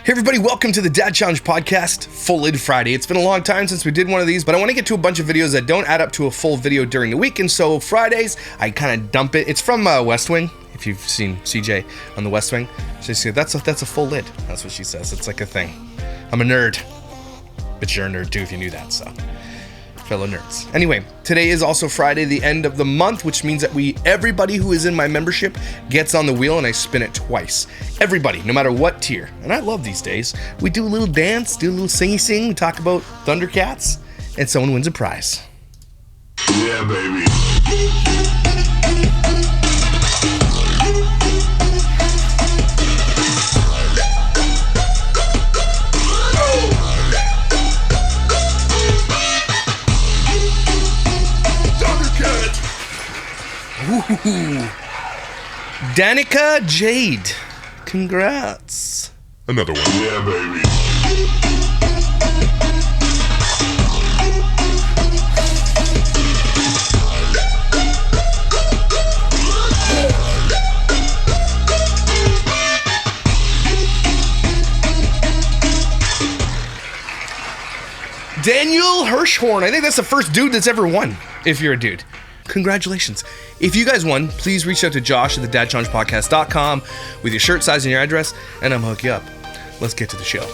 Hey everybody, welcome to the Dad Challenge Podcast, Full Lid Friday. It's been a long time since we did one of these, but I want to get to a bunch of videos that don't add up to a full video during the week, and so Fridays, I kind of dump it. It's from West Wing, if you've seen CJ on the West Wing. She said, that's a full lid. That's what she says. It's like a thing. I'm a nerd, but you're a nerd too if you knew that, so. Fellow nerds. Anyway, today is also Friday, the end of the month, which means that everybody who is in my membership gets on the wheel and I spin it twice. Everybody, no matter what tier. And I love these days. We do a little dance, do a little singy-sing, we talk about Thundercats, and someone wins a prize. Yeah, baby. Ooh. Danica Jade. Congrats. Another one. Yeah, baby. Daniel Hirschhorn. I think that's the first dude that's ever won, if you're a dude. Congratulations. If you guys won, please reach out to Josh at thedadchallengepodcast.com with your shirt size and your address, and I'm hook you up. Let's get to the show.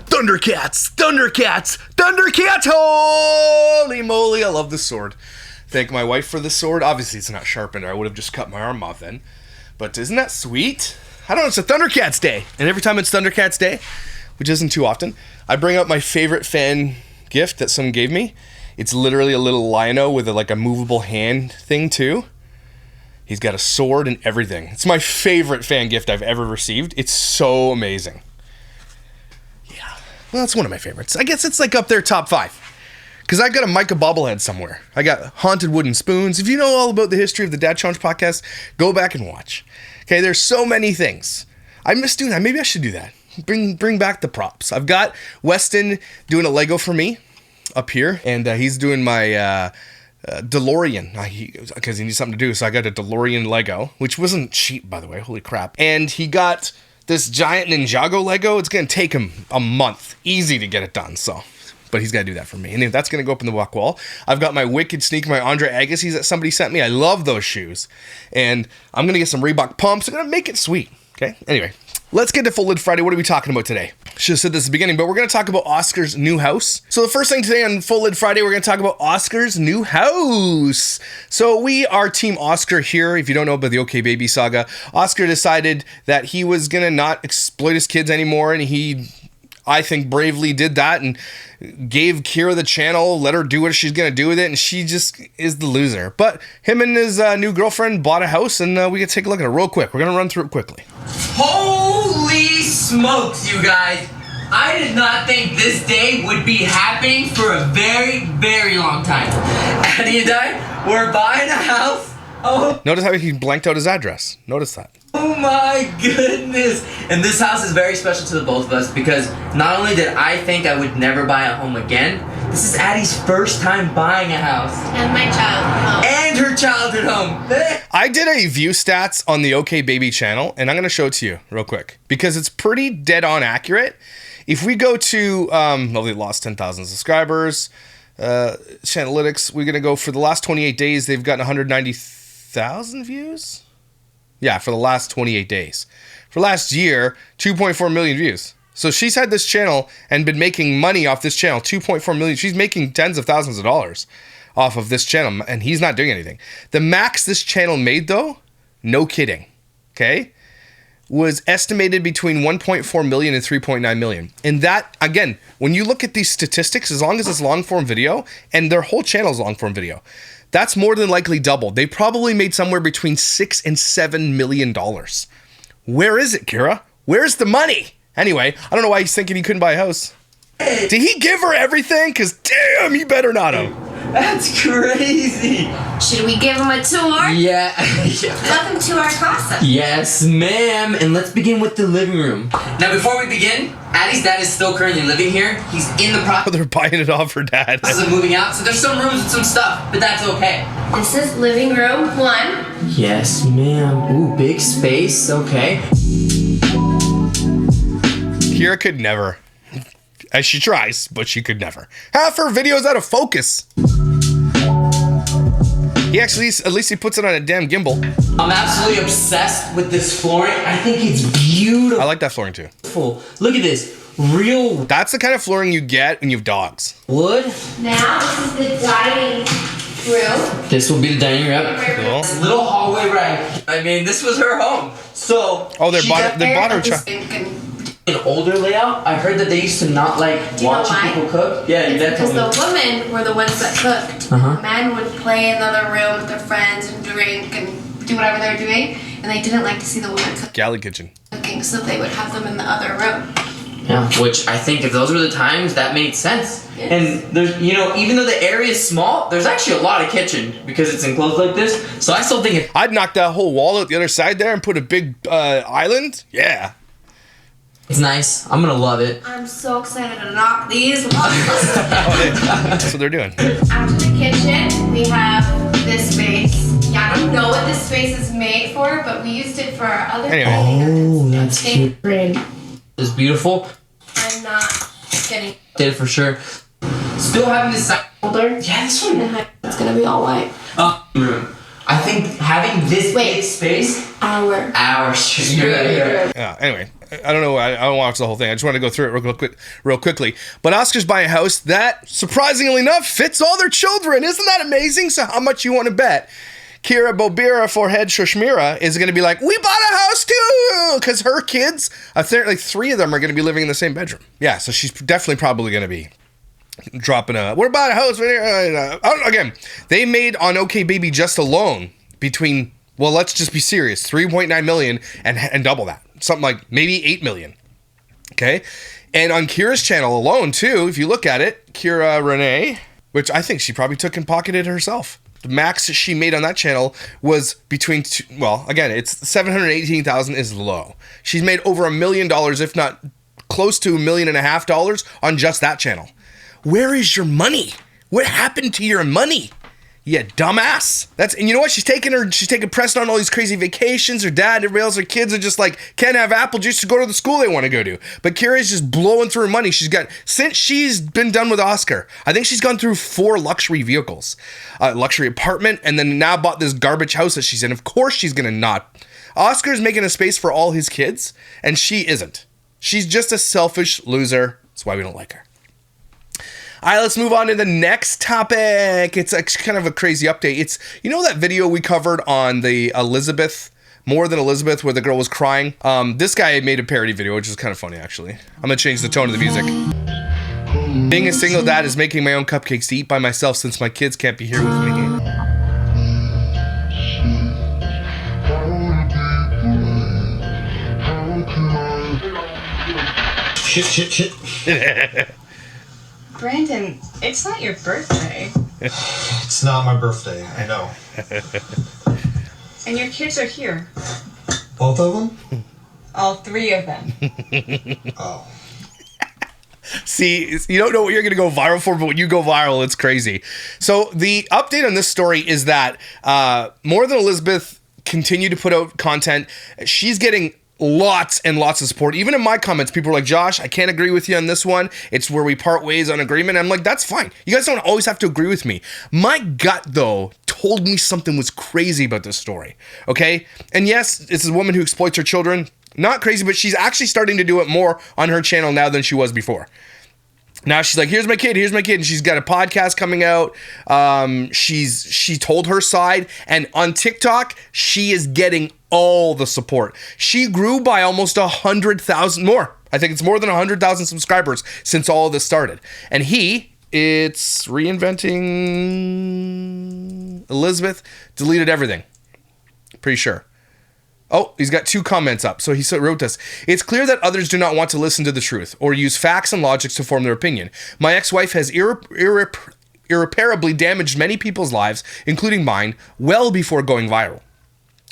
Thundercats! Thundercats! Thundercats! Holy moly, I love this sword. Thank my wife for the sword. Obviously, it's not sharpened, or I would have just cut my arm off then. But isn't that sweet? I don't know, it's a Thundercats Day. And every time it's Thundercats Day, which isn't too often, I bring up my favorite fan gift that someone gave me. It's literally a little lino with a movable hand thing, too. He's got a sword and everything. It's my favorite fan gift I've ever received. It's so amazing. Well, it's one of my favorites. I guess it's up there top 5. Because I got a Micah bobblehead somewhere. I got haunted wooden spoons. If you know all about the history of the Dad Challenge Podcast, go back and watch. Okay, there's so many things. I miss doing that. Maybe I should do that. Bring back the props. I've got Weston doing a Lego for me up here. And he's doing my DeLorean. Because he needs something to do. So I got a DeLorean Lego. Which wasn't cheap, by the way. Holy crap. And he got this giant Ninjago Lego. It's going to take him a month. Easy to get it done, so. But he's got to do that for me. And that's going to go up in the walk wall. I've got my Wicked sneaker, my Andre Agassi's that somebody sent me. I love those shoes. And I'm going to get some Reebok pumps. I'm going to make it sweet. Okay? Anyway, let's get to Full Lid Friday. What are we talking about today? Should have said this at the beginning, but we're going to talk about Oscar's new house. So the first thing today on Full Lid Friday, we're going to talk about Oscar's new house. So we are Team Oscar here. If you don't know about the OK Baby saga, Oscar decided that he was going to not exploit his kids anymore, and he, I think, bravely did that and gave Kyra the channel, let her do what she's going to do with it, and she just is the loser. But him and his new girlfriend bought a house, and we can take a look at it real quick. We're going to run through it quickly. Holy smokes, you guys. I did not think this day would be happening for a very, very long time. Addie and I, we're buying a house. Oh. Notice how he blanked out his address. Notice that. Oh my goodness. And this house is very special to the both of us because not only did I think I would never buy a home again, this is Addie's first time buying a house. And my childhood home. And her childhood home. I did a view stats on the OK Baby channel, and I'm going to show it to you real quick because it's pretty dead on accurate. If we go to, they lost 10,000 subscribers, Channelytics, we're going to go for the last 28 days, they've gotten 190,000 views? Yeah, for the last 28 days. For last year, 2.4 million views. So she's had this channel and been making money off this channel, 2.4 million. She's making tens of thousands of dollars off of this channel, and he's not doing anything. The max this channel made, though, no kidding, okay, was estimated between 1.4 million and 3.9 million. And that, again, when you look at these statistics, as long as it's long-form video, and their whole channel is long-form video, that's more than likely double. They probably made somewhere between $6 and $7 million. Where is it, Kyra? Where's the money? Anyway, I don't know why he's thinking he couldn't buy a house. Did he give her everything? Because damn, he better not have. That's crazy. Should we give them a tour? Yeah. Welcome to our casa. Yes, ma'am. And let's begin with the living room. Now, before we begin, Addie's dad is still currently living here. He's in the process They're buying it off her dad. of moving out, so there's some rooms with some stuff, but that's okay. This is living room 1. Yes, ma'am. Ooh, big space. Okay. Kyra could never. As she tries, but she could never. Half her videos out of focus. He actually, at least he puts it on a damn gimbal. I'm absolutely obsessed with this flooring. I think it's beautiful. I like that flooring too. Look at this. Real That's the kind of flooring you get when you have dogs. wood. Now, this is the dining room. This will be the dining room. Cool. This little hallway right. I mean, this was her home. So Oh, they she bought got her an older layout. I heard that they used to not like Do you know watching why? people cook. Yeah, It's that because told the me. women were the ones that cooked. Uh-huh. The men would play in the other room with their friends and drink and do whatever they were doing, and they didn't like to see the women Galley kitchen. cooking, so they would have them in the other room. Yeah, which I think if those were the times, that made sense. Yes. And there's, you know, even though the area is small, there's actually a lot of kitchen because it's enclosed like this. So I still think it. I'd knock that whole wall out the other side there and put a big island. Yeah. It's nice. I'm gonna love it. I'm so excited to knock these walls. That's what they're doing. After the kitchen, we have this space. Yeah, I don't know what this space is made for, but we used it for our other Anyway. Oh, that's cute. Rain. It's beautiful. I'm not getting Did it for sure. Still having this side. older. Yeah, this one. It's gonna be all white. Room. I think having this Wait. big space. Our You're right here. Yeah. Anyway, I don't know. I don't watch the whole thing. I just want to go through it real quickly. But Oscar's buying a house that, surprisingly enough, fits all their children. Isn't that amazing? So how much you want to bet? Kyra Bobira Forehead Shoshmira is going to be like, we bought a house too, because her kids, apparently 3 of them are going to be living in the same bedroom. Yeah, so she's definitely probably going to be dropping what about a house? Again, they made on OK Baby just alone between, well, let's just be serious, 3.9 million and double that. Something like maybe 8 million. Okay? And on Kyra's channel alone, too, if you look at it, Kyra Renee, which I think she probably took and pocketed herself. The max she made on that channel was between, again, it's 718,000 is low. She's made over $1 million, if not close to $1.5 million on just that channel. Where is your money? What happened to your money? Yeah, dumbass. And you know what? She's taking Preston on all these crazy vacations. Her dad, everybody else, her kids are just like, can't have apple juice to go to the school they want to go to. But Kyra's just blowing through her money. Since she's been done with Oscar, I think she's gone through 4 luxury vehicles, luxury apartment, and then now bought this garbage house that she's in. Of course she's gonna not. Oscar's making a space for all his kids, and she isn't. She's just a selfish loser. That's why we don't like her. All right, let's move on to the next topic. It's kind of a crazy update. It's, you know that video we covered on the Elizabeth, More Than Elizabeth, where the girl was crying? This guy made a parody video, which is kind of funny, actually. I'm going to change the tone of the music. Being a single dad is making my own cupcakes to eat by myself since my kids can't be here with me. Shit. Brandon, it's not your birthday. It's not my birthday, I know. And your kids are here. Both of them? All 3 of them. Oh. See, you don't know what you're going to go viral for, but when you go viral, it's crazy. So the update on this story is that More Than Elizabeth continued to put out content. She's getting lots and lots of support. Even in my comments, people are like, Josh, I can't agree with you on this one. It's where we part ways on agreement. I'm like, that's fine. You guys don't always have to agree with me. My gut, though, told me something was crazy about this story. Okay? And yes, this is a woman who exploits her children. Not crazy, but she's actually starting to do it more on her channel now than she was before. Now she's like, here's my kid, and she's got a podcast coming out. She told her side, and on TikTok, she is getting all the support. She grew by almost 100,000 more. I think it's more than 100,000 subscribers since all of this started. And it's reinventing Elizabeth, deleted everything. Pretty sure. Oh, he's got 2 comments up. So he wrote this. It's clear that others do not want to listen to the truth or use facts and logics to form their opinion. My ex-wife has irreparably damaged many people's lives, including mine, well before going viral.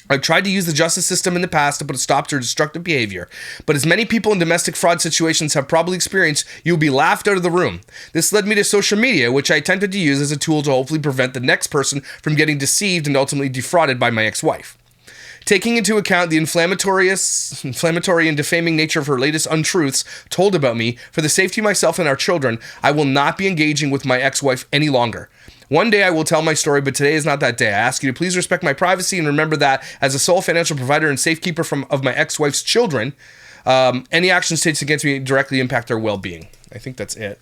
I've tried to use the justice system in the past to put a stop to her destructive behavior, but as many people in domestic fraud situations have probably experienced, you'll be laughed out of the room. This led me to social media, which I attempted to use as a tool to hopefully prevent the next person from getting deceived and ultimately defrauded by my ex-wife. Taking into account the inflammatory and defaming nature of her latest untruths told about me, for the safety of myself and our children, I will not be engaging with my ex-wife any longer. One day I will tell my story, but today is not that day. I ask you to please respect my privacy and remember that as a sole financial provider and safekeeper of my ex-wife's children, any actions taken against me directly impact their well-being. I think that's it.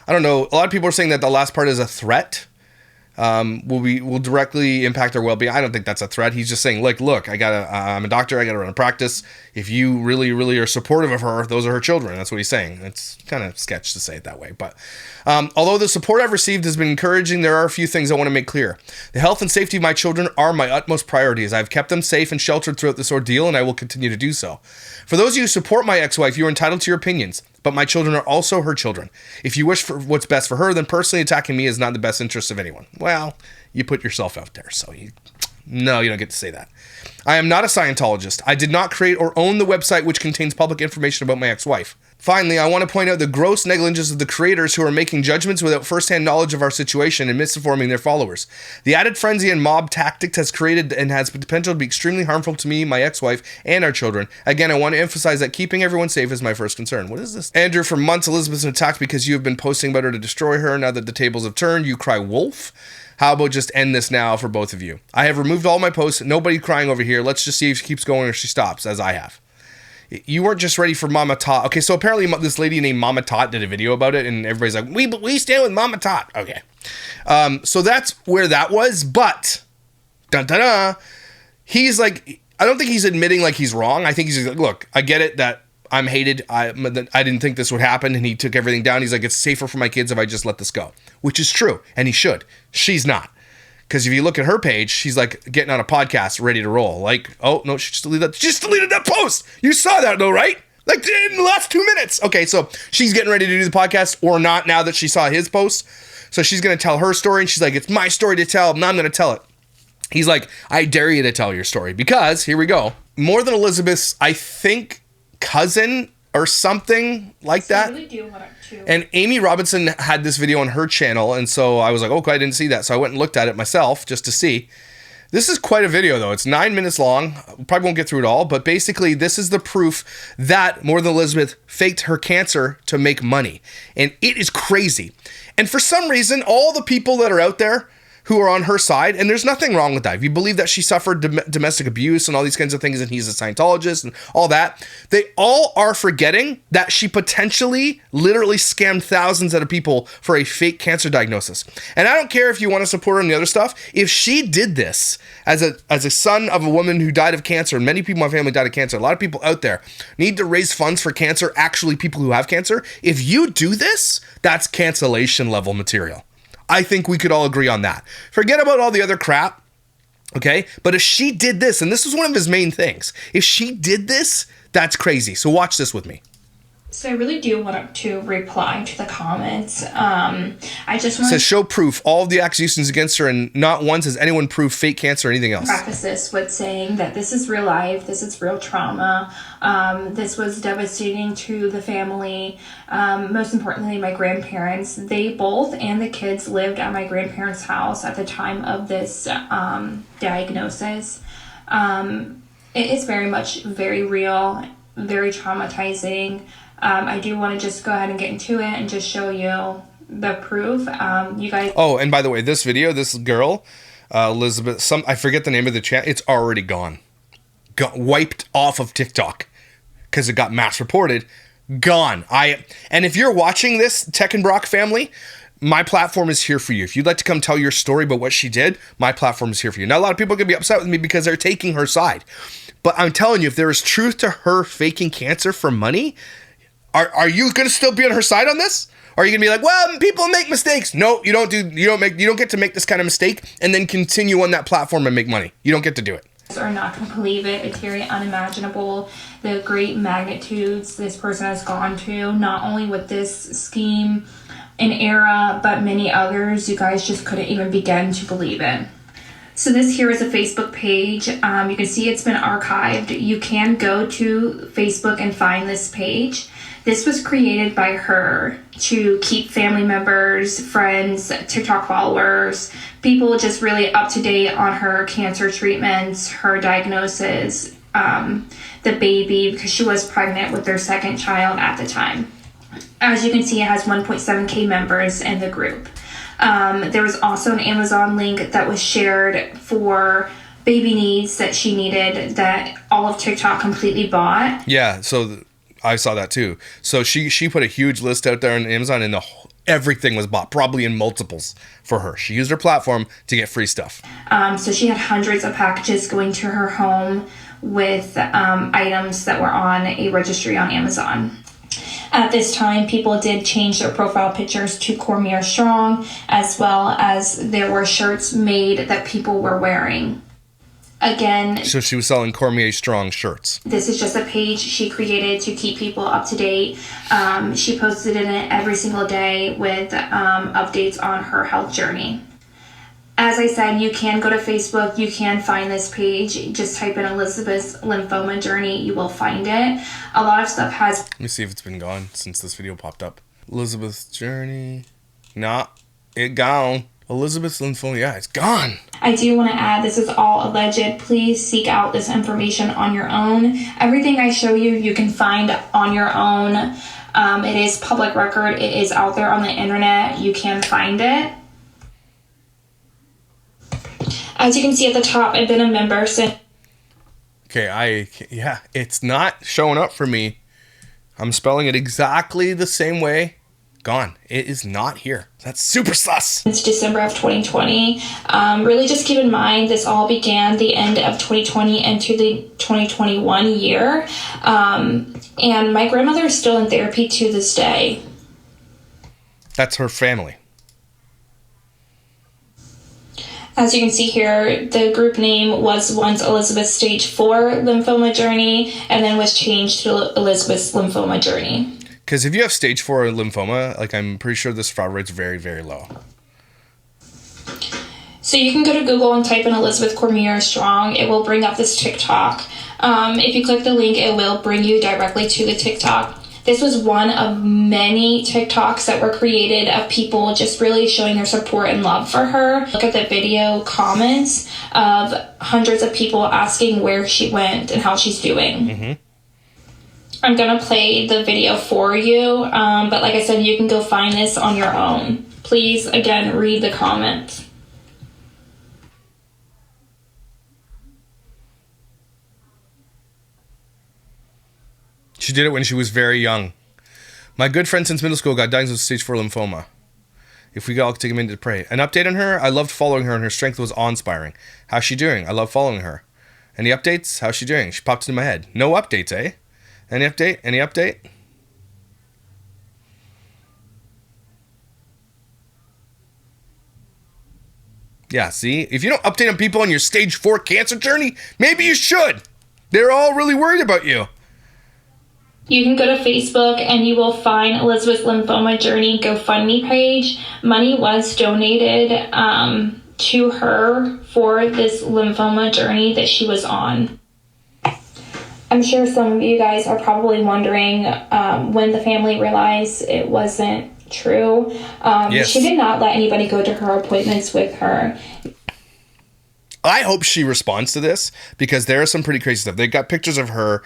I don't know. A lot of people are saying that the last part is a threat. Will directly impact their well-being. I don't think that's a threat. He's just saying, like, look, I'm a doctor. I got to run a practice. If you really, really are supportive of her, those are her children. That's what he's saying. It's kind of sketch to say it that way. But although the support I've received has been encouraging, there are a few things I want to make clear. The health and safety of my children are my utmost priorities. I've kept them safe and sheltered throughout this ordeal, and I will continue to do so. For those of you who support my ex-wife, you are entitled to your opinions, but my children are also her children. If you wish for what's best for her, then personally attacking me is not in the best interest of anyone. Well, you put yourself out there, so you don't get to say that. I am not a Scientologist. I did not create or own the website which contains public information about my ex-wife. Finally, I want to point out the gross negligence of the creators who are making judgments without first-hand knowledge of our situation and misinforming their followers. The added frenzy and mob tactics has created and has the potential to be extremely harmful to me, my ex-wife, and our children. Again, I want to emphasize that keeping everyone safe is my first concern. What is this? Andrew, for months, Elizabeth's been attacked because you have been posting about her to destroy her. Now that the tables have turned, you cry wolf. How about just end this now for both of you? I have removed all my posts. Nobody crying over here. Let's just see if she keeps going or she stops, as I have. You weren't just ready for Mama Tot. Okay, so apparently this lady named Mama Tot did a video about it, and everybody's like, we stand with Mama Tot. Okay. So that's where that was, but he's like, I don't think he's admitting like he's wrong. I think he's like, look, I get it that I'm hated. I didn't think this would happen, and he took everything down. He's like, it's safer for my kids if I just let this go, which is true, and he should. She's not. Because if you look at her page, she's like getting on a podcast ready to roll. Like, oh, no, she just deleted that post. You saw that though, right? Like in the last 2 minutes. Okay, so she's getting ready to do the podcast or not now that she saw his post. So she's going to tell her story and she's like, it's my story to tell. Now I'm going to tell it. He's like, I dare you to tell your story because, here we go. More than Elizabeth's, I think, cousin or something like that. I really do want to. And Amy Robinson had this video on her channel, and so I was like, okay, I didn't see that. So I went and looked at it myself just to see. This is quite a video, though. It's 9 minutes long. Probably won't get through it all, but basically this is the proof that More Than Elizabeth faked her cancer to make money. And it is crazy. And for some reason, all the people that are out there who are on her side, and there's nothing wrong with that. If you believe that she suffered domestic abuse and all these kinds of things, and he's a Scientologist and all that, they all are forgetting that she potentially literally scammed thousands out of people for a fake cancer diagnosis. And I don't care if you want to support her on the other stuff. If she did this as a son of a woman who died of cancer, and many people in my family died of cancer, a lot of people out there need to raise funds for cancer, actually people who have cancer. If you do this, that's cancellation level material. I think we could all agree on that. Forget about all the other crap, okay? But if she did this, and this was one of his main things, if she did this, that's crazy. So watch this with me. So I really do want to reply to the comments. I just want to show proof. All of the accusations against her, and not once has anyone proved fake cancer or anything else. Preface this with saying that this is real life. This is real trauma. This was devastating to the family. Most importantly, my grandparents. They both and the kids lived at my grandparents' house at the time of this diagnosis. It is very real, very traumatizing. I do want to just go ahead and get into it and just show you the proof. You guys. Oh, and by the way, this video, this girl, Elizabeth, I forget the name of the channel. It's already gone. Got wiped off of TikTok because it got mass reported. Gone. And if you're watching this, Tech and Brock family, my platform is here for you. If you'd like to come tell your story about what she did, my platform is here for you. Now, a lot of people are going to be upset with me because they're taking her side. But I'm telling you, if there is truth to her faking cancer for money, are you going to still be on her side on this? Or are you going to be like, well, people make mistakes? No, you don't get to make this kind of mistake and then continue on that platform and make money. You don't get to do it. Are not going to believe it. It's very unimaginable the great magnitudes this person has gone to, not only with this scheme, an era, but many others you guys just couldn't even begin to believe in. So this here is a Facebook page. You can see it's been archived. You can go to Facebook and find this page. This was created by her to keep family members, friends, TikTok followers, people just really up to date on her cancer treatments, her diagnosis, the baby, because she was pregnant with their second child at the time. As you can see, it has 1.7K members in the group. There was also an Amazon link that was shared for baby needs that she needed that all of TikTok completely bought. Yeah, so I saw that too. So she put a huge list out there on Amazon, and everything was bought, probably in multiples for her. She used her platform to get free stuff. So she had hundreds of packages going to her home with items that were on a registry on Amazon. At this time, people did change their profile pictures to Cormier Strong, as well as there were shirts made that people were wearing. Again, So she was selling Cormier Strong shirts. this is just a page she created to keep people up to date. She posted in it every single day with updates on her health journey. As I said, you can go to Facebook, you can find this page. Just type in Elizabeth's lymphoma journey, you will find it. A lot of stuff has... Let me see if it's been gone since this video popped up. Elizabeth's journey. Nah, it gone. Elizabeth's lymphoma, yeah, it's gone. I do want to add, this is all alleged. Please seek out this information on your own. Everything I show you, you can find on your own. It is public record. It is out there on the internet. You can find it. As you can see at the top, I've been a member since... Okay, it's not showing up for me. I'm spelling it exactly the same way. Gone. It is not here. That's super sus. Since December of 2020. Really just keep in mind, this all began the end of 2020 into the 2021 year. And my grandmother is still in therapy to this day. That's her family. As you can see here, the group name was once Elizabeth's Stage 4 Lymphoma Journey, and then was changed to Elizabeth's Lymphoma Journey. Because if you have stage 4 lymphoma, like, I'm pretty sure the survival rate's very, very low. So you can go to Google and type in Elizabeth Cormier Strong. It will bring up this TikTok. If you click the link, it will bring you directly to the TikTok. This was one of many TikToks that were created of people just really showing their support and love for her. Look at the video comments of hundreds of people asking where she went and how she's doing. Mm-hmm. I'm going to play the video for you, but like I said, you can go find this on your own. Please, again, read the comments. She did it when she was very young. My good friend since middle school got diagnosed with stage 4 lymphoma. If we could all take a minute to pray. An update on her? I loved following her and her strength was awe-inspiring. How's she doing? I love following her. Any updates? How's she doing? She popped into my head. No updates, eh? Any update? Any update? Yeah, see? If you don't update on people on your stage 4 cancer journey, maybe you should. They're all really worried about you. You can go to Facebook and you will find Elizabeth's Lymphoma Journey GoFundMe page. Money was donated to her for this lymphoma journey that she was on. I'm sure some of you guys are probably wondering when the family realized it wasn't true. Yes. She did not let anybody go to her appointments with her. I hope she responds to this because there is some pretty crazy stuff. They got pictures of her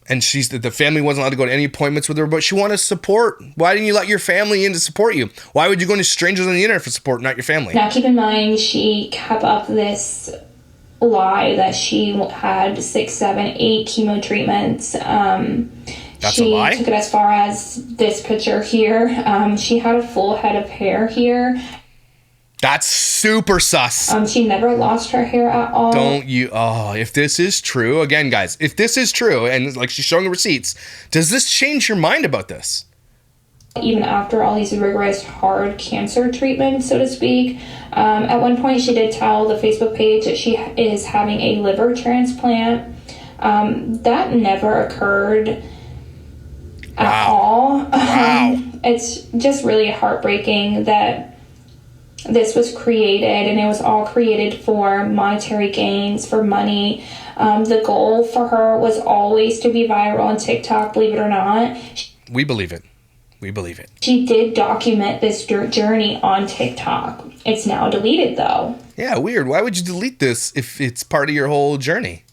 and the family wasn't allowed to go to any appointments with her, but she wanted support. Why didn't you let your family in to support you? Why would you go to strangers on the internet for support, not your family? Now keep in mind, she kept up this lie that she had 6, 7, 8 chemo treatments. That's she a lie? took it as far as this picture here. She had a full head of hair here. That's super sus. She never lost her hair at all. If this is true, again, guys, if this is true, and like she's showing the receipts, does this change your mind about this? Even after all these rigorous, hard cancer treatments, so to speak. At one point, she did tell the Facebook page that she is having a liver transplant. That never occurred. at all. Wow. It's just really heartbreaking that this was created, and it was all created for monetary gains, for money. The goal for her was always to be viral on TikTok, believe it or not. We believe it. We believe it. She did document this journey on TikTok. It's now deleted, though. Yeah, weird. Why would you delete this if it's part of your whole journey?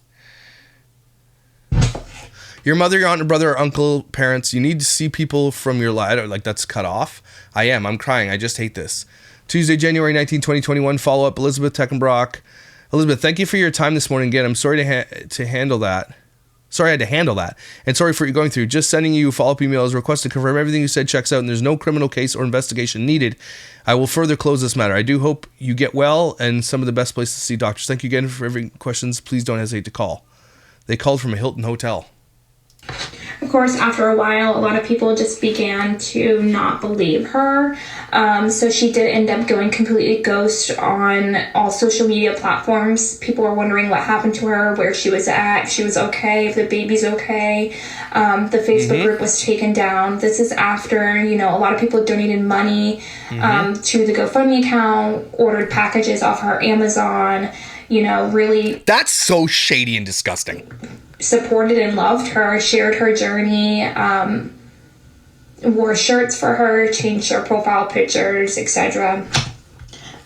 Your mother, your aunt, your brother, or uncle, parents, you need to see people from your life. Like, that's cut off. I am. I'm crying. I just hate this. Tuesday, January 19, 2021. Follow-up, Elizabeth Teckenbrock. Elizabeth, thank you for your time this morning. Again, I'm sorry to handle that. Sorry I had to handle that. And sorry for what you're going through. Just sending you follow-up emails, request to confirm everything you said checks out, and there's no criminal case or investigation needed. I will further close this matter. I do hope you get well, and some of the best places to see doctors. Thank you again for every questions. Please don't hesitate to call. They called from a Hilton hotel. Of course, after a while, a lot of people just began to not believe her. So she did end up going completely ghost on all social media platforms. People were wondering what happened to her, where she was at, if she was okay, if the baby's okay. The Facebook group was taken down. This is after, a lot of people donated money to the GoFundMe account, ordered packages off her Amazon, really... That's so shady and disgusting. Supported and loved her, shared her journey, wore shirts for her, changed her profile pictures, etc.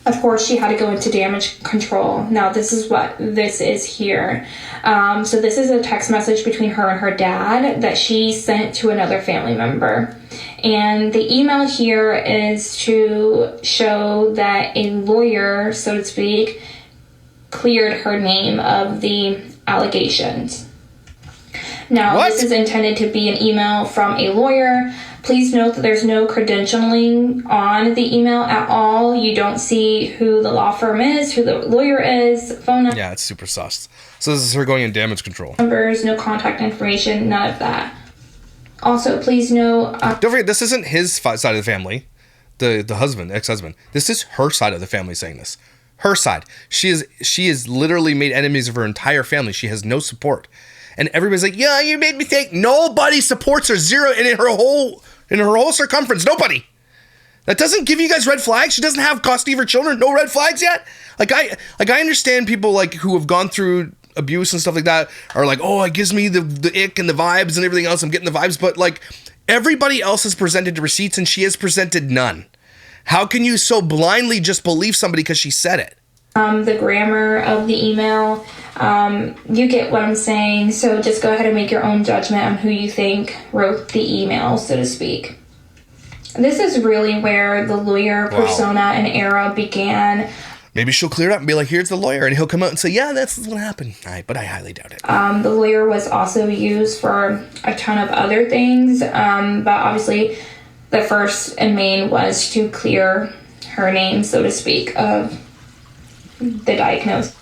Of course, she had to go into damage control. Now, this is what this is here. So this is a text message between her and her dad that she sent to another family member. And the email here is to show that a lawyer, so to speak, cleared her name of the allegations. Now, This is intended to be an email from a lawyer. Please note that there's no credentialing on the email at all. You don't see who the law firm is, who the lawyer is, phone number. Yeah, it's super sus. So this is her going in damage control. Numbers, no contact information, none of that. Also, please know... Don't forget, this isn't his side of the family, the husband, ex-husband. This is her side of the family saying this. Her side. She is literally made enemies of her entire family. She has no support. And everybody's like, yeah, you made me think. Nobody supports her. Zero. And in her whole circumference, nobody. That doesn't give you guys red flags. She doesn't have custody of her children. No red flags yet. I understand people like who have gone through abuse and stuff like that are like, oh, it gives me the ick and the vibes and everything else. I'm getting the vibes. But like everybody else has presented receipts and she has presented none. How can you so blindly just believe somebody because she said it? The grammar of the email, you get what I'm saying, so just go ahead and make your own judgment on who you think wrote the email, so to speak. This is really where the lawyer persona and era began. Maybe she'll clear it up and be like, here's the lawyer, and he'll come out and say, yeah, that's what happened. But I highly doubt it. The lawyer was also used for a ton of other things, but obviously the first and main was to clear her name, so to speak, of the diagnosis.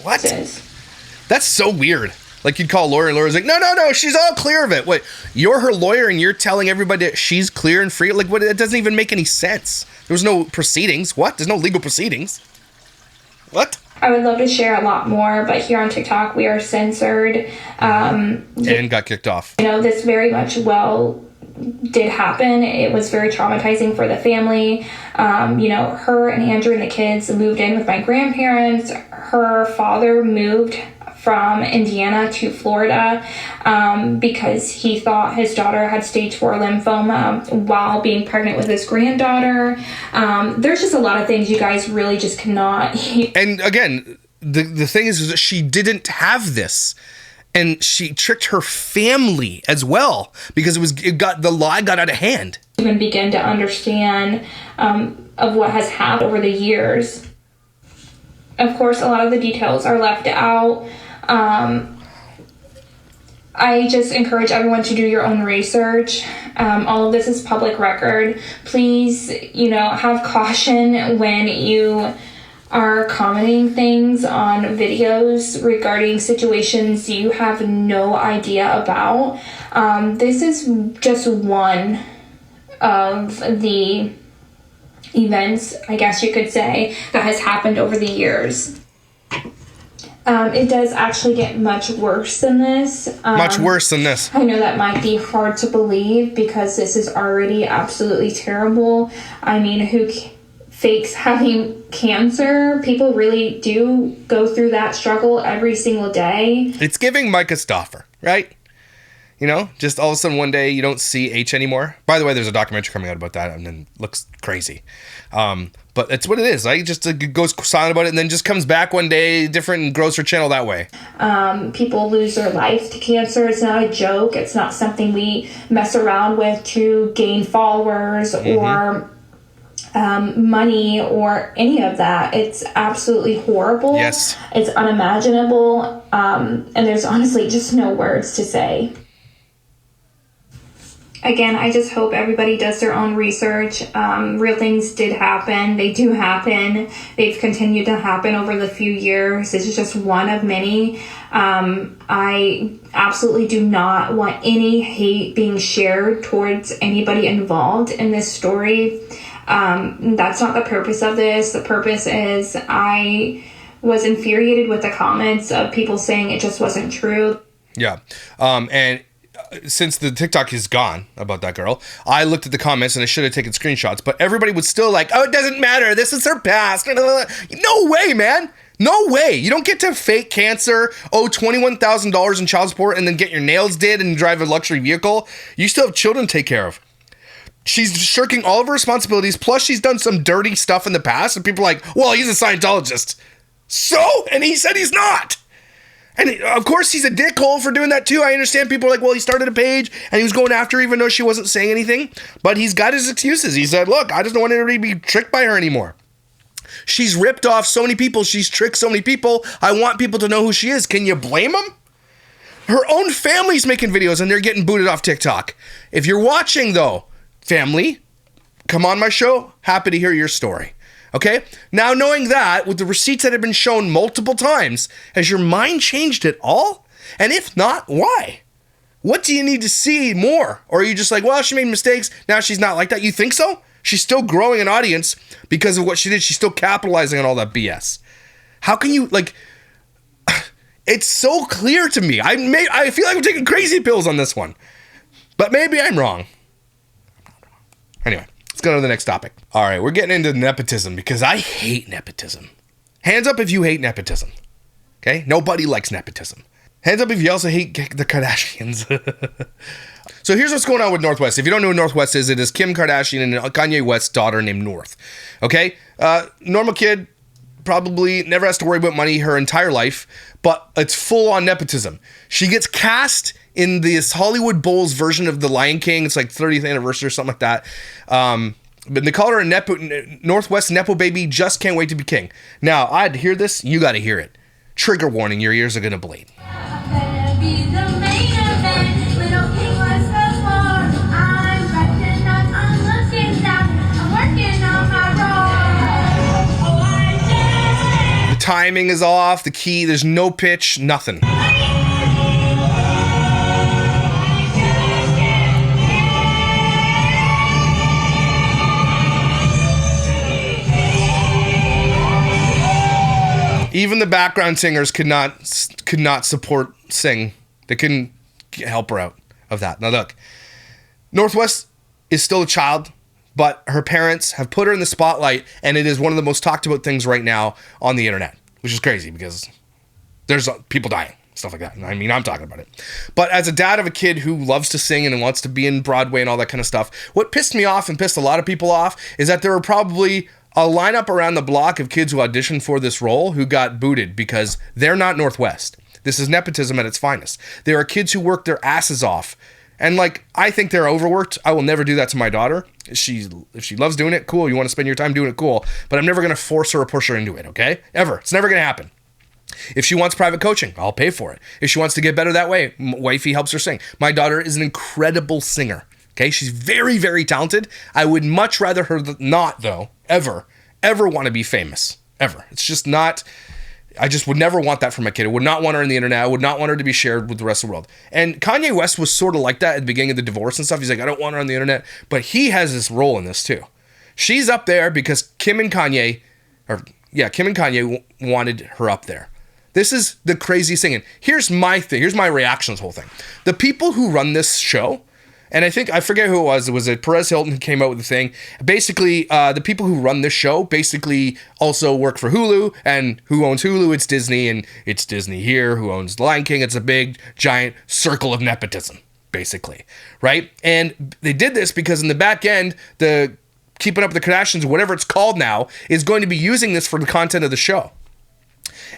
What? That's so weird. Like you'd call a lawyer and lawyer's like, no, she's all clear of it. Wait, you're her lawyer and you're telling everybody that she's clear and free? Like, what? It doesn't even make any sense. There was no proceedings. What? There's no legal proceedings. What? I would love to share a lot more, but here on TikTok we are censored. And got kicked off. This very much did happen. It was very traumatizing for the family. Her and Andrew and the kids moved in with my grandparents. Her father moved from Indiana to Florida because he thought his daughter had stage 4 lymphoma while being pregnant with his granddaughter. There's just a lot of things you guys really just cannot... And again, the thing is that she didn't have this. And she tricked her family as well because the lie got out of hand. Even begin to understand of what has happened over the years. Of course, a lot of the details are left out. I just encourage everyone to do your own research. All of this is public record. Please, have caution when you are commenting things on videos regarding situations you have no idea about. This is just one of the events, I guess you could say, that has happened over the years. It does actually get much worse than this. Much worse than this. I know that might be hard to believe because this is already absolutely terrible. I mean, who fakes having cancer? People really do go through that struggle every single day. It's giving Micah Stauffer, right? You know, just all of a sudden one day you don't see H anymore. By the way, there's a documentary coming out about that and it looks crazy. But it's what it is. Like, just goes silent about it and then just comes back one day different and grows her channel that way. People lose their life to cancer. It's not a joke. It's not something we mess around with to gain followers or money or any of that. It's absolutely horrible. Yes. It's unimaginable. And there's honestly just no words to say. Again, I just hope everybody does their own research. Real things did happen. They do happen. They've continued to happen over the few years. This is just one of many. I absolutely do not want any hate being shared towards anybody involved in this story. That's not the purpose of this. The purpose is I was infuriated with the comments of people saying it just wasn't true. Yeah. And since the TikTok is gone about that girl, I looked at the comments and I should have taken screenshots, but everybody was still like, oh, it doesn't matter. This is her past. No way, man. No way. You don't get to fake cancer, owe $21,000 in child support, and then get your nails did and drive a luxury vehicle. You still have children to take care of. She's shirking all of her responsibilities. Plus, she's done some dirty stuff in the past. And people are like, well, he's a Scientologist. So? And he said he's not. And of course, he's a dickhole for doing that too. I understand people are like, well, he started a page and he was going after her even though she wasn't saying anything. But he's got his excuses. He said, look, I just don't want anybody to be tricked by her anymore. She's ripped off so many people. She's tricked so many people. I want people to know who she is. Can you blame them? Her own family's making videos and they're getting booted off TikTok. If you're watching, though, family, come on my show. Happy to hear your story. Okay? Now, knowing that, with the receipts that have been shown multiple times, has your mind changed at all? And if not, why? What do you need to see more? Or are you just like, well, she made mistakes, now she's not like that? You think so? She's still growing an audience because of what she did. She's still capitalizing on all that BS. How can you, like... It's so clear to me. I feel like I'm taking crazy pills on this one. But maybe I'm wrong. Anyway. Let's go to the next topic. All right, we're getting into nepotism because I hate nepotism. Hands up if you hate nepotism. Okay? Nobody likes nepotism. Hands up if you also hate the Kardashians. So here's what's going on with North West. If you don't know who North West is, it is Kim Kardashian and Kanye West's daughter named North. Okay? Normal kid, probably never has to worry about money her entire life, but it's full on nepotism. She gets cast in this Hollywood Bowls version of The Lion King. It's like 30th anniversary or something like that. But they call her a Northwest Nepo baby. Just can't wait to be king. Now, I'd hear this. You got to hear it. Trigger warning. Your ears are going to bleed. The timing is off. The key, there's no pitch, nothing. Even the background singers could not sing. They couldn't help her out of that. Now look, Northwest is still a child, but her parents have put her in the spotlight, and it is one of the most talked about things right now on the internet, which is crazy because there's people dying, stuff like that. I mean, I'm talking about it. But as a dad of a kid who loves to sing and wants to be in Broadway and all that kind of stuff, what pissed me off and pissed a lot of people off is that there were probably a lineup around the block of kids who auditioned for this role who got booted because they're not Northwest. This is nepotism at its finest. There are kids who work their asses off. And like, I think they're overworked. I will never do that to my daughter. If she loves doing it, cool. You want to spend your time doing it, cool. But I'm never going to force her or push her into it, okay? Ever. It's never going to happen. If she wants private coaching, I'll pay for it. If she wants to get better that way, wifey helps her sing. My daughter is an incredible singer, okay? She's very, very talented. I would much rather her not, though, ever want to be famous. Ever. It's just not... I just would never want that for my kid. I would not want her on the internet. I would not want her to be shared with the rest of the world. And Kanye West was sort of like that at the beginning of the divorce and stuff. He's like, I don't want her on the internet. But he has this role in this too. She's up there because Kim and Kanye wanted her up there. This is the craziest thing. And here's my thing. Here's my reaction to this whole thing. The people who run this show, and I forget who it was. It was Perez Hilton who came out with the thing. Basically, the people who run this show basically also work for Hulu. And who owns Hulu? It's Disney. And it's Disney here. Who owns The Lion King? It's a big, giant circle of nepotism, basically. Right? And they did this because in the back end, the Keeping Up with the Kardashians, whatever it's called now, is going to be using this for the content of the show.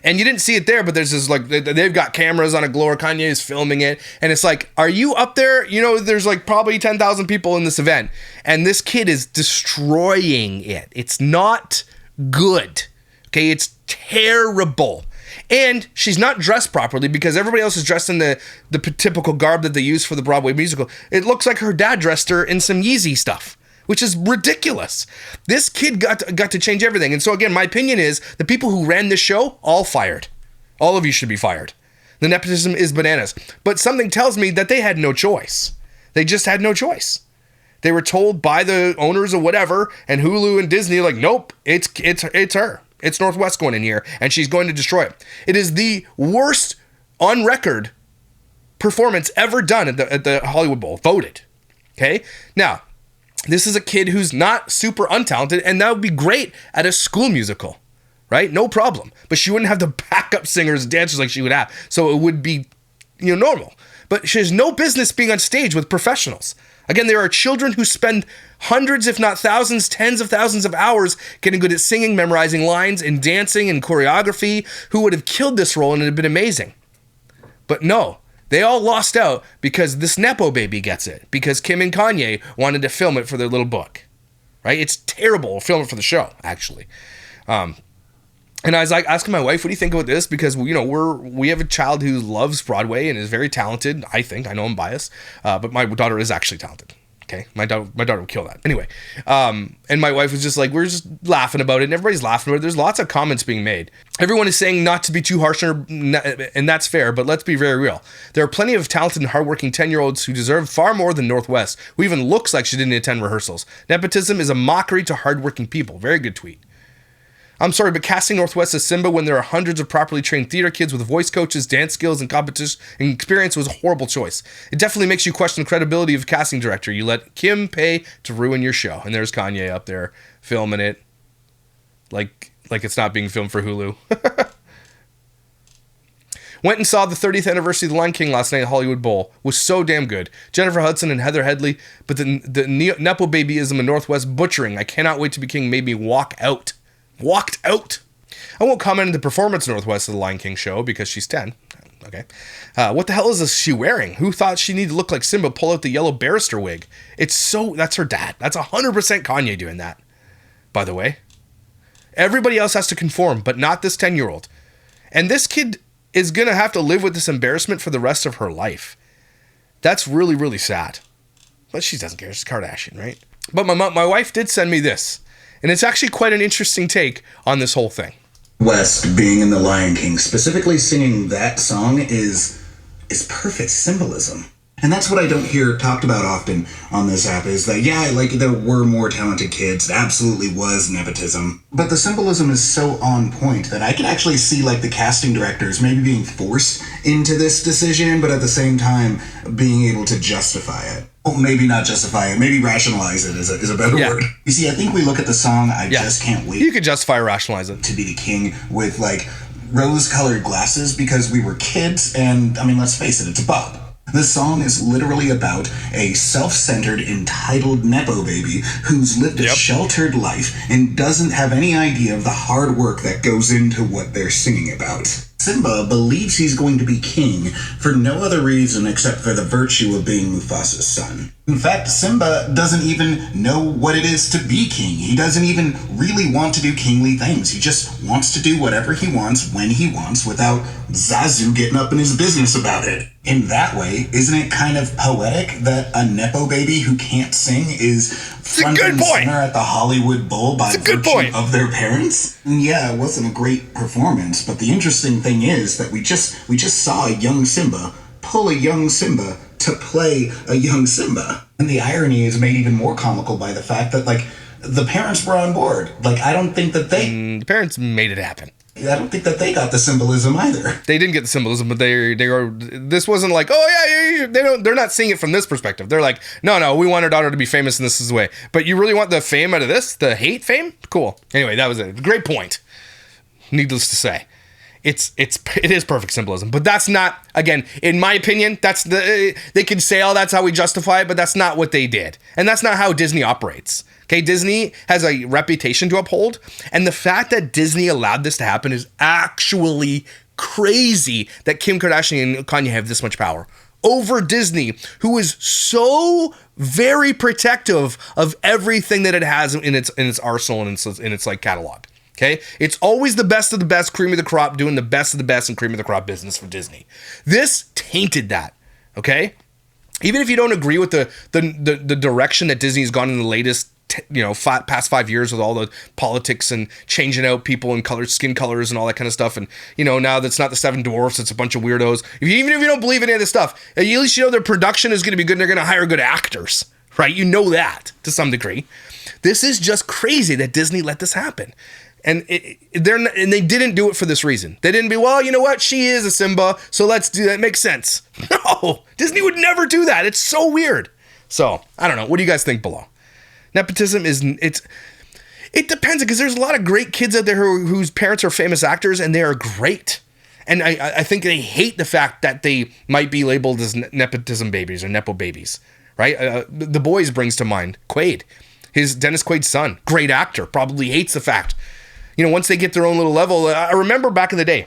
And you didn't see it there, but there's this, like, they've got cameras on a glower. Kanye is filming it. And it's like, are you up there? You know, there's like probably 10,000 people in this event. And this kid is destroying it. It's not good. Okay, it's terrible. And she's not dressed properly because everybody else is dressed in the typical garb that they use for the Broadway musical. It looks like her dad dressed her in some Yeezy stuff, which is ridiculous. This kid got to change everything. And so again, my opinion is the people who ran this show, all fired. All of you should be fired. The nepotism is bananas. But something tells me that they had no choice. They just had no choice. They were told by the owners or whatever, and Hulu and Disney are like, nope, it's her. It's Northwest going in here, and she's going to destroy it. It is the worst on record performance ever done at the Hollywood Bowl. Voted. Okay? Now, this is a kid who's not super untalented, and that would be great at a school musical, right? No problem. But she wouldn't have the backup singers and dancers like she would have, so it would be, normal. But she has no business being on stage with professionals. Again, there are children who spend hundreds, if not thousands, tens of thousands of hours getting good at singing, memorizing lines, and dancing and choreography, who would have killed this role and it would have been amazing. But no. They all lost out because this Nepo baby gets it. Because Kim and Kanye wanted to film it for their little book. Right? It's terrible. We'll film it for the show, actually. And I was like asking my wife, what do you think about this? Because, we have a child who loves Broadway and is very talented, I think. I know I'm biased. But my daughter is actually talented. Okay? My daughter would kill that. Anyway. And my wife was just like, we're just laughing about it. And everybody's laughing about it. There's lots of comments being made. Everyone is saying not to be too harsh, and that's fair, but let's be very real. There are plenty of talented and hardworking 10-year-olds who deserve far more than Northwest, who even looks like she didn't attend rehearsals. Nepotism is a mockery to hardworking people. Very good tweet. I'm sorry, but casting Northwest as Simba when there are hundreds of properly trained theater kids with voice coaches, dance skills, and competition and experience was a horrible choice. It definitely makes you question the credibility of casting director. You let Kim pay to ruin your show. And there's Kanye up there filming it like it's not being filmed for Hulu. Went and saw the 30th anniversary of The Lion King last night at Hollywood Bowl. Was so damn good. Jennifer Hudson and Heather Headley, but the Nepo babyism in Northwest butchering. I cannot wait to be king made me walk out. Walked out. I won't comment on the performance Northwest of the Lion King show because she's 10. Okay. What the hell is she wearing? Who thought she needed to look like Simba? Pull out the yellow barrister wig. That's her dad. That's 100% Kanye doing that, by the way. Everybody else has to conform, but not this 10-year-old. And this kid is going to have to live with this embarrassment for the rest of her life. That's really, really sad. But she doesn't care. She's Kardashian, right? But my wife did send me this. And it's actually quite an interesting take on this whole thing. West being in The Lion King, specifically singing that song is perfect symbolism. And that's what I don't hear talked about often on this app is that, there were more talented kids. It absolutely was nepotism. But the symbolism is so on point that I can actually see, the casting directors maybe being forced into this decision, but at the same time being able to justify it. Well, maybe not justify it. Maybe rationalize it is a better word. You see, I think we look at the song, I Just Can't Wait. You could justify or rationalize it. To be the king with, rose-colored glasses because we were kids, and, let's face it, it's a bop. This song is literally about a self-centered, entitled Nepo baby who's lived a sheltered life and doesn't have any idea of the hard work that goes into what they're singing about. Simba believes he's going to be king for no other reason except for the virtue of being Mufasa's son. In fact, Simba doesn't even know what it is to be king. He doesn't even really want to do kingly things. He just wants to do whatever he wants when he wants without Zazu getting up in his business about it. In that way, isn't it kind of poetic that a Nepo baby who can't sing is front and center at the Hollywood Bowl by virtue of their parents? And yeah, it wasn't a great performance, but the interesting thing is that we just saw a young Simba pull a young Simba to play a young Simba. And the irony is made even more comical by the fact that, the parents were on board. I don't think that they... The parents made it happen. I don't think that they got the symbolism either. They didn't get the symbolism, but this wasn't like, oh yeah, they're not seeing it from this perspective. They're like, no, we want our daughter to be famous and this is the way. But you really want the fame out of this? The hate fame? Cool. Anyway, that was it. Great point. Needless to say. It is perfect symbolism, but that's not, again, in my opinion, they can say, oh, that's how we justify it, but that's not what they did. And that's not how Disney operates. Okay, Disney has a reputation to uphold, and the fact that Disney allowed this to happen is actually crazy that Kim Kardashian and Kanye have this much power over Disney, who is so very protective of everything that it has in its arsenal and in its like catalog. Okay, it's always the best of the best, cream of the crop, doing the best of the best and cream of the crop business for Disney. This tainted that. Okay, even if you don't agree with the direction that Disney's gone in the latest, past 5 years with all the politics and changing out people and skin colors and all that kind of stuff, and now that's not the Seven Dwarfs, it's a bunch of weirdos. Even if you don't believe any of this stuff, at least their production is going to be good and they're going to hire good actors, right? You know that to some degree. This is just crazy that Disney let this happen. And they didn't do it for this reason. They didn't be, well, you know what? She is a Simba, so let's do that. It makes sense. No, Disney would never do that. It's so weird. So, I don't know. What do you guys think below? Nepotism it depends, because there's a lot of great kids out there whose parents are famous actors, and they are great. And I think they hate the fact that they might be labeled as nepotism babies or Nepo babies, right? The Boys brings to mind Quaid. Dennis Quaid's son, great actor, probably hates the fact. Once they get their own little level, I remember back in the day,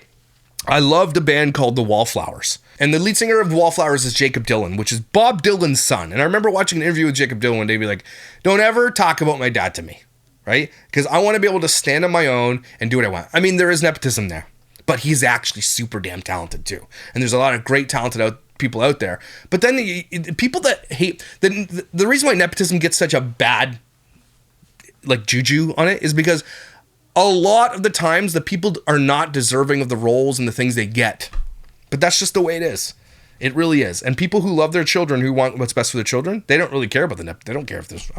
I loved a band called the Wallflowers. And the lead singer of the Wallflowers is Jacob Dylan, which is Bob Dylan's son. And I remember watching an interview with Jacob Dylan one day, be like, don't ever talk about my dad to me, right? Because I want to be able to stand on my own and do what I want. I mean, there is nepotism there, but he's actually super damn talented too. And there's a lot of great talented people out there. But then the people that hate, the reason why nepotism gets such a bad juju on it is because a lot of the times the people are not deserving of the roles and the things they get. But that's just the way it is. It really is. And people who love their children, who want what's best for their children, they don't really care about they don't care if there's,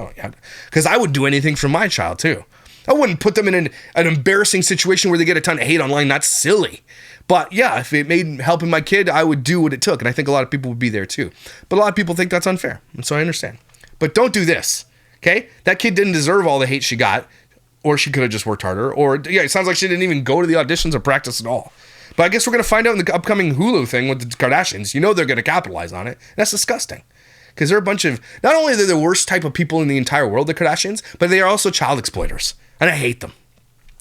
because I would do anything for my child too. I wouldn't put them in an embarrassing situation where they get a ton of hate online. That's silly. But yeah, if it made helping my kid, I would do what it took. And I think a lot of people would be there too. But a lot of people think that's unfair. And so I understand. But don't do this. Okay? That kid didn't deserve all the hate she got. Or she could have just worked harder. Or, yeah, it sounds like she didn't even go to the auditions or practice at all. But I guess we're going to find out in the upcoming Hulu thing with the Kardashians. They're going to capitalize on it. That's disgusting. Because they're a bunch of, not only are they the worst type of people in the entire world, the Kardashians, but they are also child exploiters. And I hate them.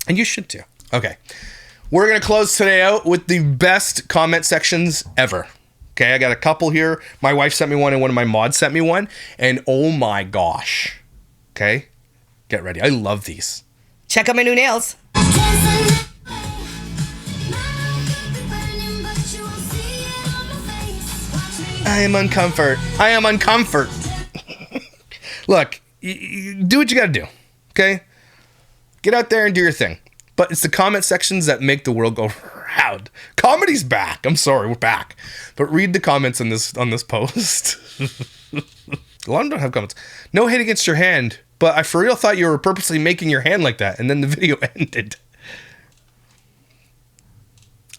And you should too. Okay. We're going to close today out with the best comment sections ever. Okay, I got a couple here. My wife sent me one and one of my mods sent me one. And oh my gosh. Okay? Get ready. I love these. Check out my new nails. I am uncomfort. Look, do what you gotta do, okay? Get out there and do your thing. But it's the comment sections that make the world go round. Comedy's back. I'm sorry, we're back. But read the comments on this post. A lot of them don't have comments. No hate against your hand, but I for real thought you were purposely making your hand like that, and then the video ended.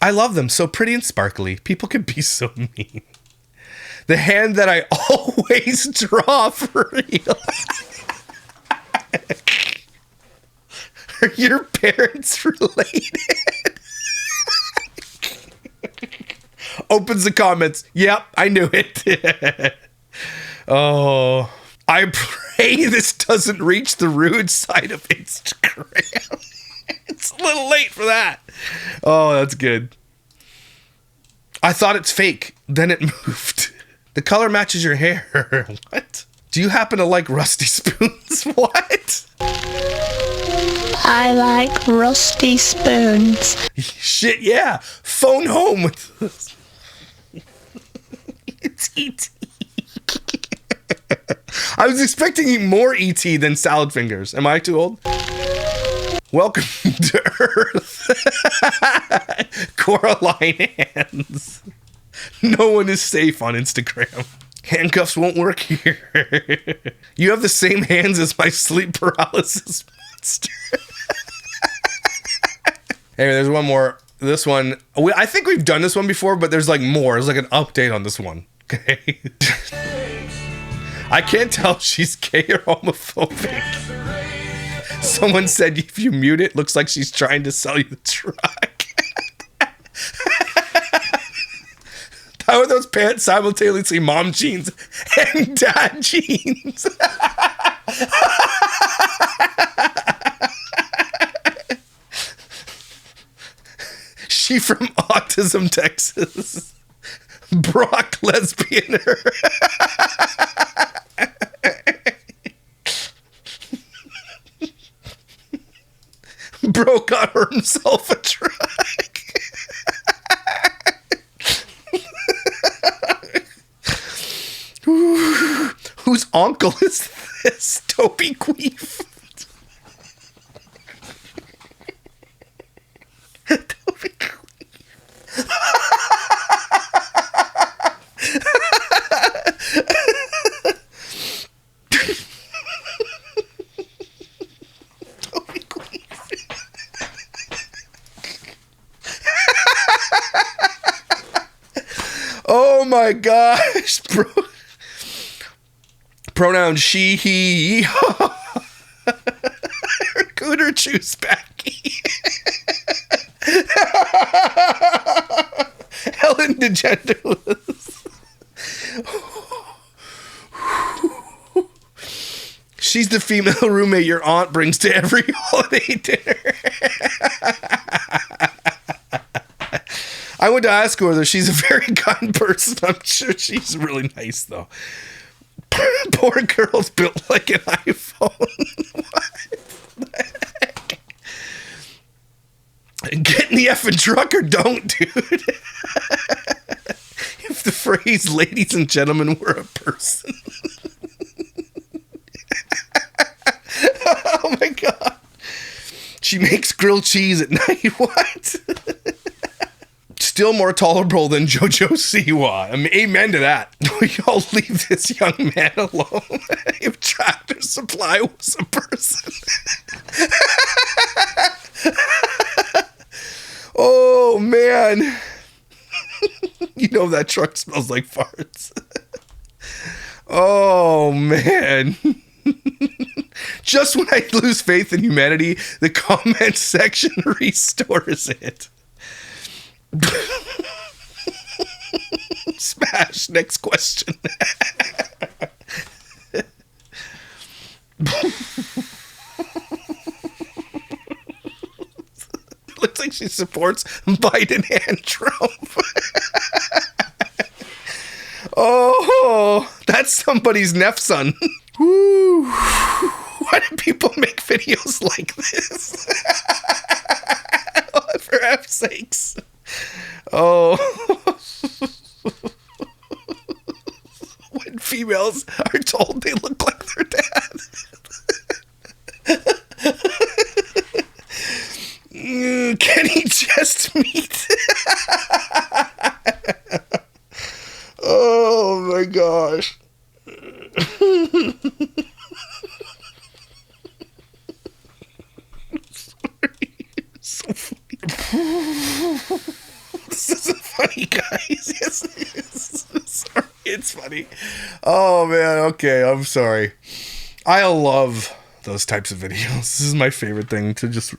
I love them. So pretty and sparkly. People can be so mean. The hand that I always draw for real. Are your parents related? Opens the comments. Yep, I knew it. Oh, I pray this doesn't reach the rude side of Instagram. It's a little late for that. Oh, that's good. I thought it's fake. Then it moved. The color matches your hair. What? Do you happen to like rusty spoons? What? I like rusty spoons. Shit, yeah. Phone home with this. It's E.T. I was expecting more E.T. than salad fingers. Am I too old? Welcome to Earth. Coraline hands. No one is safe on Instagram. Handcuffs won't work here. You have the same hands as my sleep paralysis monster. Anyway, there's one more. This one, I think we've done this one before, but there's like more. There's like an update on this one. Okay. I can't tell if she's gay or homophobic. Someone said if you mute it, looks like she's trying to sell you the truck. How are those pants simultaneously mom jeans and dad jeans? She from Autism, Texas. Brock lesbian her. Bro got himself a truck. Whose uncle is this? Toby Queef. Toby Queef. Toby Queef. Oh my gosh, bro. Pronoun she, he, Cooter choose Becky. Helen DeGentilus. She's the female roommate your aunt brings to every holiday dinner. I went to ask her whether she's a very kind person. I'm sure she's really nice, though. Poor girl's built like an iPhone. What the heck? Get in the effing truck or don't, dude. If the phrase ladies and gentlemen were a person. Oh my god. She makes grilled cheese at night. What? Still more tolerable than JoJo Siwa. Amen to that. We all leave this young man alone. If Tractor Supply was a person. Oh, man. You know that truck smells like farts. Oh, man. Just when I lose faith in humanity, the comment section restores it. Smash. Next question. Looks like she supports Biden and Trump. Oh, that's somebody's nepson. Woo. Why do people make videos like this? For F's sakes. Oh. When females are told they look like their dad. Can he just meet? Oh my gosh. Sorry. So funny. This isn't funny, guys. Yes, it is. Sorry, it's funny. Oh man, okay, I'm sorry. I love those types of videos. This is my favorite thing to just.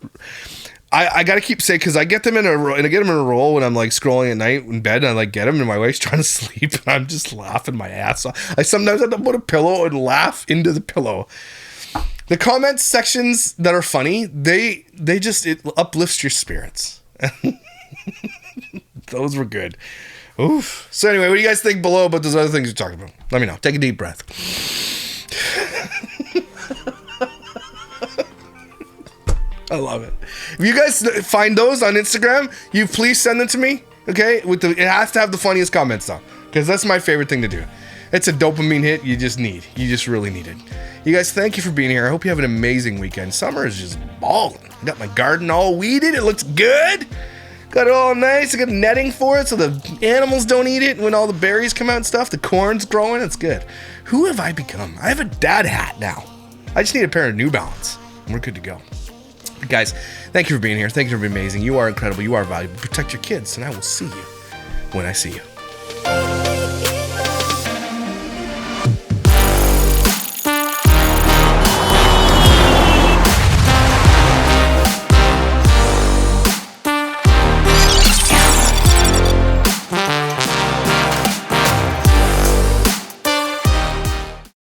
I gotta keep saying, because I get them in a row, and I get them in a roll when I'm like scrolling at night in bed, and I like get them, and my wife's trying to sleep, and I'm just laughing my ass off. I sometimes have to put a pillow and laugh into the pillow. The comment sections that are funny, they just, it uplifts your spirits. Those were good. Oof. So anyway, what do you guys think below about those other things you're talking about? Let me know. Take a deep breath. I love it. If you guys find those on Instagram, you please send them to me. Okay? It has to have the funniest comments though, because that's my favorite thing to do. It's a dopamine hit you just need. You just really need it. You guys, thank you for being here. I hope you have an amazing weekend. Summer is just balling. I got my garden all weeded. It looks good. Got it all nice. I got netting for it so the animals don't eat it when all the berries come out and stuff. The corn's growing. It's good. Who have I become? I have a dad hat now. I just need a pair of New Balance and we're good to go. Guys, thank you for being here. Thank you for being amazing. You are incredible. You are valuable. Protect your kids, and I will see you when I see you.